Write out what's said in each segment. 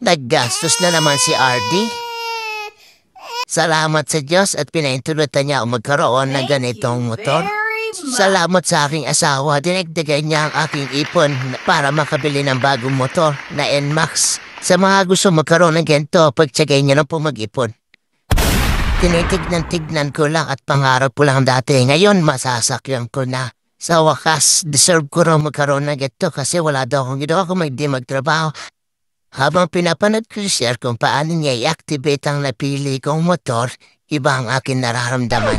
Naggastos na naman si RD. Salamat sa Diyos at pinaintulutan niya ang magkaroon ng ganitong motor. Salamat sa aking asawa, dinagdagan niya ang aking ipon para makabili ng bagong motor na NMAX. Sa mga gusto magkaroon ng ganito, pagtsagay niya lang po mag-ipon. Tinitignan-tignan ko lang at pangarap ko lang dati. Ngayon, masasakyan ko na. Sa wakas, deserve ko rin magkaroon ng ganito kasi wala daw akong ginawa kung hindi magtrabaho. Habang pinapanood ko siya kung paano niya i-activate ang napili kong motor, iba ang aking nararamdaman.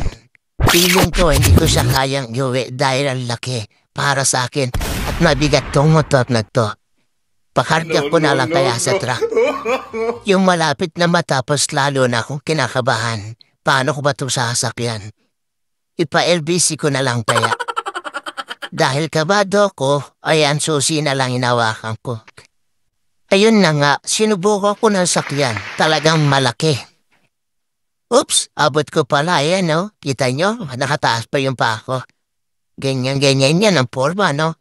Feeling ko hindi ko siya kayang iuwi dahil ang laki para sa akin at mabigat tong motor na to. Pakarga ko na lang kaya sa truck. Yung malapit na matapos lalo na akong kinakabahan. Paano ko ba ito sasakyan? Ipa-LBC ko na lang kaya. Dahil kabado ko, ayan susi na lang inawakan ko. Ayun na nga, sinubukan ko ng sakyan. Talagang malaki. Oops, abot ko pala, ayan no? Kita nyo, nakataas pa yung pako. Ganyan-ganyan yan ang forma, no?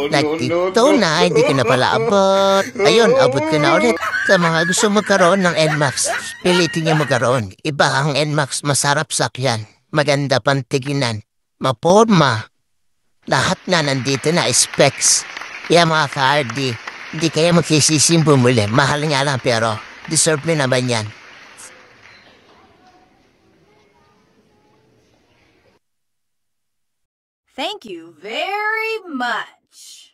Nagtito na, hindi ko na pala abot. Ayun, abot ko na ulit. Sa mga gusto magkaroon ng NMAX, pilitin niya magkaroon. Iba ang NMAX, masarap sakyan. Maganda pantiginan. Maporma. Lahat na nandito na specs. Kaya mga ka-RD, hindi kaya magsisisim bumuli. Mahal nga lang pero deserve na naman yan. Thank you very much.